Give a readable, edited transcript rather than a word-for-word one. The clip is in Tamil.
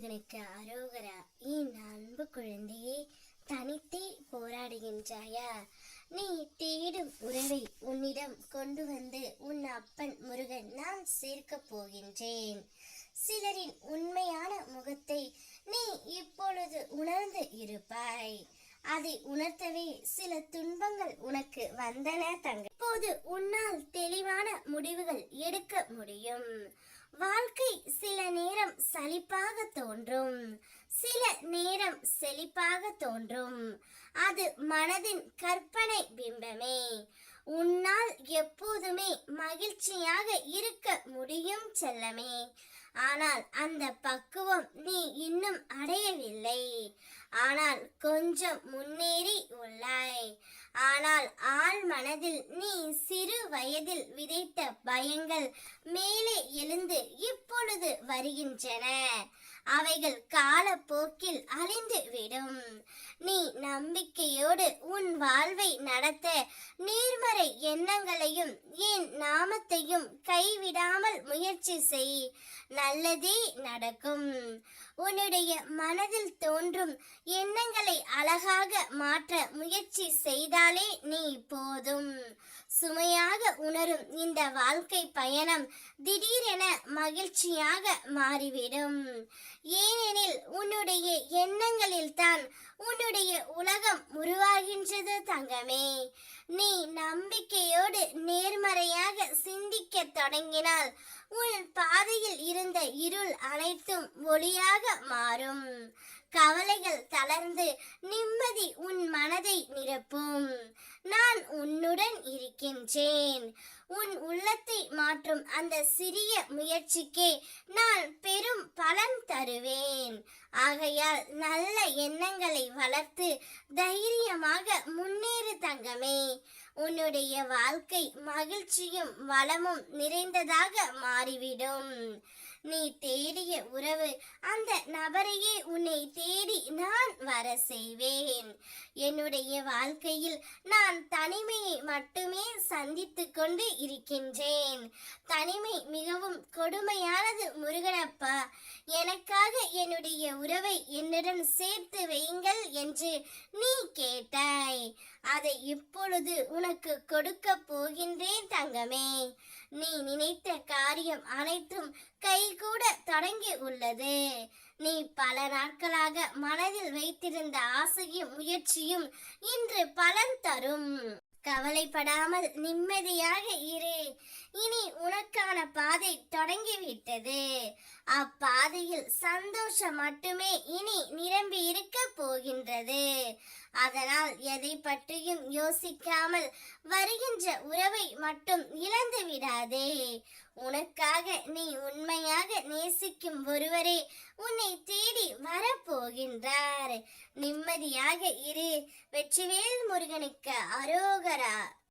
முருகனுக்கு அரோகரா. என் அன்பு குழந்தையே, தனித்தே போராடுகின்றாயா? நீ தேடும் உறவை உன்னிடம் கொண்டு வந்து உன் அப்பன் முருகன் நான் சேர்க்க போகின்றேன். சிலரின் உண்மையான முகத்தை நீ இப்பொழுது உணர்ந்து இருப்பாய். அதை உணர்த்தவே சில துன்பங்கள் உனக்கு வந்தன தங்க. இப்போது உன்னால் தெளிவான முடிவுகள் எடுக்க முடியும். வாழ்க்கை சில நேரம் சலிப்பாக தோன்றும், சில நேரம் செழிப்பாக தோன்றும். அது மனதின் கற்பனை பிம்பமே. உன்னால் எப்போதுமே மகிழ்ச்சியாக இருக்க முடியும் செல்லமே. ஆனால் அந்த பக்குவம் நீ இன்னும் அடையவில்லை. ஆனால் கொஞ்சம் முன்னேறி உள்ளாய். ஆனால் ஆழ் மனதில் நீ சிறு வயதில் விதைத்த பயங்கள் மேலே எழுந்து இப்பொழுது வருகின்றன. அவைகள் காலப்போக்கில் அழிந்து விடும். நீ நம்பிக்கையோடு உன் வாழ்வை நடத்த நேர்மறை எண்ணங்களையும் என் நாமத்தையும் கைவிடாமல் முயற்சி செய். நல்லதே நடக்கும். உன்னுடைய மனதில் தோன்றும் எண்ணங்களை அழகாக மாற்ற முயற்சி செய்தாலே நீ போதும். சுமையாக உணரும் இந்த வாழ்க்கை பயணம் திடீரென மகிழ்ச்சியாக மாறிவிடும். ஏனெனில் உன்னுடைய எண்ணங்களில் தான் உன்னுடைய உலகம் உருவாகின்றது தங்கமே. நீ நம்பிக்கையோடு நேர்மறையாக சிந்திக்க தொடங்கினால் உன் பாதையில் இருந்த இருள் அனைத்தும் ஒளியாக மாறும். கவலைகள் தளர்ந்து நிம்மதி உன் மனதை நிரப்பும். நான் உன்னுடன் இருக்கின்றேன். உன் உள்ளத்தை மாற்றும் அந்த சிறிய முயற்சிக்கே நான் பெரும் பலன் தருவேன். ஆகையால் நல்ல எண்ணங்களை வளர்த்து தைரியமாக முன்னேறு தங்கமே. உன்னுடைய வாழ்க்கை மகிழ்ச்சியும் வளமும் நிறைந்ததாக மாறிவிடும். நீ தேடிய உறவு அந்த நபரையே உன்னை தேடி நான் வர செய்வேன். என்னுடைய வாழ்க்கையில் நான் தனிமையை மட்டுமே சந்தித்து கொண்டு இருக்கின்றேன். தனிமை மிகவும் கொடுமையானது முருகனப்பா. எனக்காக என்னுடைய உறவை என்னுடன் சேர்த்து வையுங்கள் என்று நீ கேட்டாய். அதை இப்பொழுது உனக்கு கொடுக்க போகின்றேன் தங்கமே. நீ நினைத்த காரியம் அனைத்தும் கைகூட தொடங்கி உள்ளது. நீ பல நாட்களாக மனதில் வைத்திருந்த ஆசையும் முயற்சியும் இன்று பலன் தரும். கவலைப்படாமல் நிம்மதியாக இரு. இனி உனக்கான பாதை தொடங்கிவிட்டது. அப்பாதையில் சந்தோஷம் மட்டுமே இனி நிரம்பி இருக்க போகின்றது. அதனால் எதை பற்றியும் யோசிக்காமல் வருகின்ற உறவை மட்டும் இழந்து விடாதே. உனக்காக நீ உண்மையாக நேசிக்கும் ஒருவரே உன்னை தேடி வரப்போகின்றார். நிம்மதியாக இரு. வெற்றிவேல் முருகனுக்கு அரோகரா.